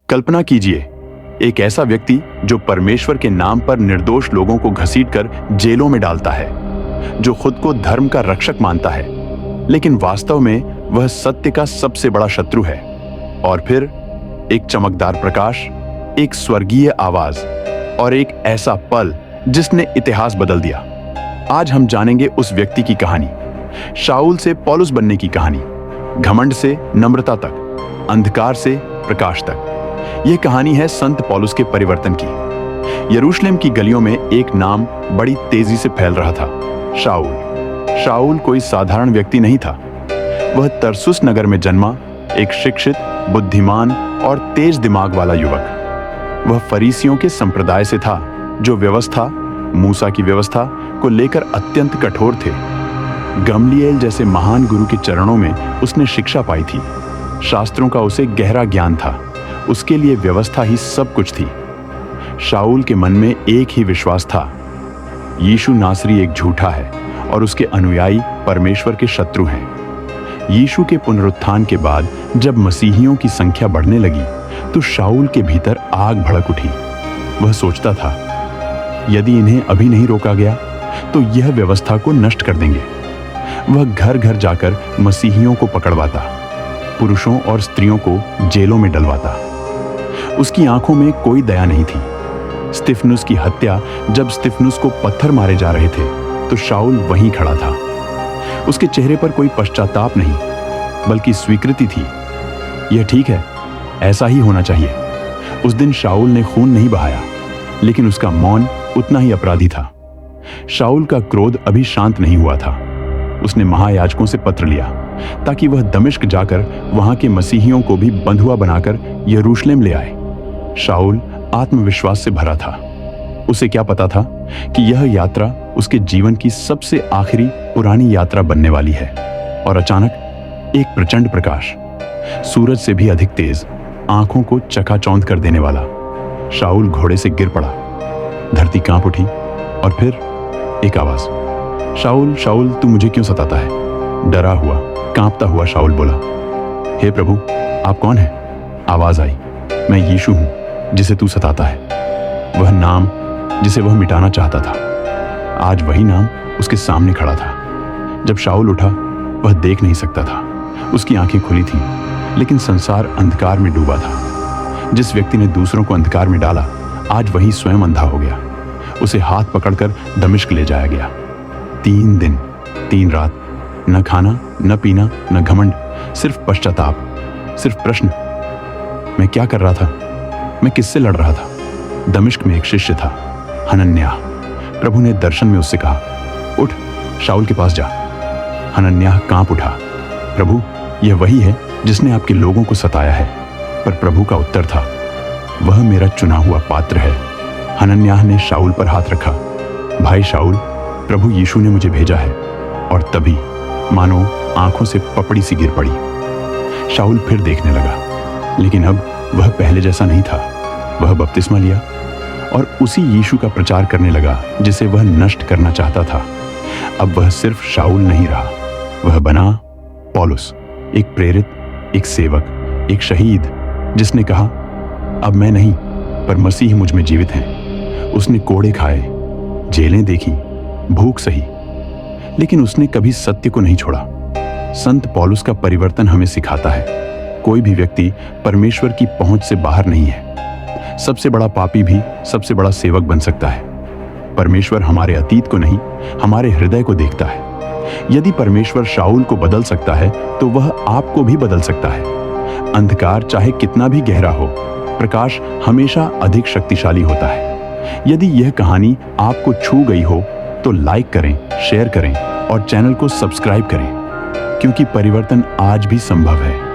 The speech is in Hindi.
कल्पना कीजिए, एक ऐसा व्यक्ति जो परमेश्वर के नाम पर निर्दोष लोगों को घसीटकर जेलों में डालता है, जो खुद को धर्म का रक्षक मानता है, लेकिन वास्तव में वह सत्य का सबसे बड़ा शत्रु है। और फिर एक चमकदार प्रकाश, एक स्वर्गीय आवाज और एक ऐसा पल जिसने इतिहास बदल दिया। आज हम जानेंगे उस व्यक्ति की कहानी, शाऊल से पौलुस बनने की कहानी, घमंड से नम्रता तक, अंधकार से प्रकाश तक। यह कहानी है संत पौलुस के परिवर्तन की। यरूशलेम की गलियों में एक नाम बड़ी तेजी से फैल रहा था, शाऊल। शाऊल कोई साधारण व्यक्ति नहीं था। वह तरसुस नगर में जन्मा एक शिक्षित, बुद्धिमान और तेज दिमाग वाला युवक। वह फरीसियों के संप्रदाय से था, जो व्यवस्था, मूसा की व्यवस्था को लेकर अत्यंत कठोर थे। गमलीएल जैसे महान गुरु के चरणों में उसने शिक्षा पाई थी। शास्त्रों का उसे गहरा ज्ञान था। उसके लिए व्यवस्था ही सब कुछ थी। शाऊल के मन में एक ही विश्वास था, यीशु नासरी एक झूठा है और उसके अनुयायी परमेश्वर के शत्रु हैं। यीशु के पुनरुत्थान के बाद जब मसीहियों की संख्या बढ़ने लगी तो शाऊल के भीतर आग भड़क उठी। वह सोचता था, यदि इन्हें अभी नहीं रोका गया तो यह व्यवस्था को नष्ट कर देंगे। वह घर घर जाकर मसीहियों को पकड़वाता, पुरुषों और स्त्रियों को जेलों में डलवाता। उसकी आंखों में कोई दया नहीं थी। स्तिफनुस की हत्या, जब स्तिफनुस को पत्थर मारे जा रहे थे तो शाऊल वहीं खड़ा था। उसके चेहरे पर कोई पश्चाताप नहीं, बल्कि स्वीकृति थी। यह ठीक है, ऐसा ही होना चाहिए। उस दिन शाऊल ने खून नहीं बहाया, लेकिन उसका मौन उतना ही अपराधी था। शाऊल का क्रोध अभी शांत नहीं हुआ था। उसने महायाजकों से पत्र लिया ताकि वह दमिश्क जाकर वहां के मसीहियों को भी बंधुआ बनाकर यरूशलेम ले आए। शाऊल आत्मविश्वास से भरा था। उसे क्या पता था कि यह यात्रा उसके जीवन की सबसे आखिरी पुरानी यात्रा बनने वाली है। और अचानक एक प्रचंड प्रकाश, सूरज से भी अधिक तेज, आंखों को चकाचौंध कर देने वाला। शाऊल घोड़े से गिर पड़ा। धरती कांप उठी और फिर एक आवाज, शाऊल शाऊल तू मुझे क्यों सताता है? डरा हुआ, कांपता हुआ शाऊल बोला, हे प्रभु, आप कौन हैं? आवाज आई, मैं यीशु हूं जिसे तू सताता है। वह नाम जिसे वह मिटाना चाहता था, आज वही नाम उसके सामने खड़ा था। जब शाऊल उठा, वह देख नहीं सकता था। उसकी आंखें खुली थीं, लेकिन संसार अंधकार में डूबा था। जिस व्यक्ति ने दूसरों को अंधकार में डाला, आज वही स्वयं अंधा हो गया। उसे हाथ पकड़कर दमिश्क ले जाया गया। 3 दिन 3 रात, न खाना, न पीना, न घमंड, सिर्फ पश्चाताप, सिर्फ प्रश्न, मैं क्या कर रहा था? मैं किससे लड़ रहा था? दमिश्क में एक शिष्य था, हनन्याह। प्रभु ने दर्शन में उससे कहा, उठ, शाऊल के पास जा। हनन्याह कांप उठा, प्रभु, यह वही है जिसने आपके लोगों को सताया है। पर प्रभु का उत्तर था, वह मेरा चुना हुआ पात्र है। हनन्याह ने शाऊल पर हाथ रखा, भाई शाऊल, प्रभु यीशु ने मुझे भेजा है। और तभी मानो आंखों से पपड़ी सी गिर पड़ी। शाऊल फिर देखने लगा, लेकिन अब वह पहले जैसा नहीं था। वह बपतिस्मा लिया और उसी यीशु का प्रचार करने लगा जिसे वह नष्ट करना चाहता था। अब वह सिर्फ शाऊल नहीं रहा, वह बना पौलुस, एक प्रेरित, एक सेवक, एक शहीद, जिसने कहा, अब मैं नहीं, पर मसीह मुझ में जीवित हैं। उसने कोड़े खाए, जेलें देखी, भूख सही, लेकिन उसने कभी सत्य को नहीं छोड़ा। संत पौलुस का परिवर्तन हमें सिखाता है, कोई भी व्यक्ति परमेश्वर की पहुंच से बाहर नहीं है। सबसे बड़ा पापी भी सबसे बड़ा सेवक बन सकता है। परमेश्वर हमारे अतीत को नहीं, हमारे हृदय को देखता है। यदि परमेश्वर शाऊल को बदल सकता है तो वह आपको भी बदल सकता है। अंधकार चाहे कितना भी गहरा हो, प्रकाश हमेशा अधिक शक्तिशाली होता है। यदि यह कहानी आपको छू गई हो तो लाइक करें, शेयर करें और चैनल को सब्सक्राइब करें, क्योंकि परिवर्तन आज भी संभव है।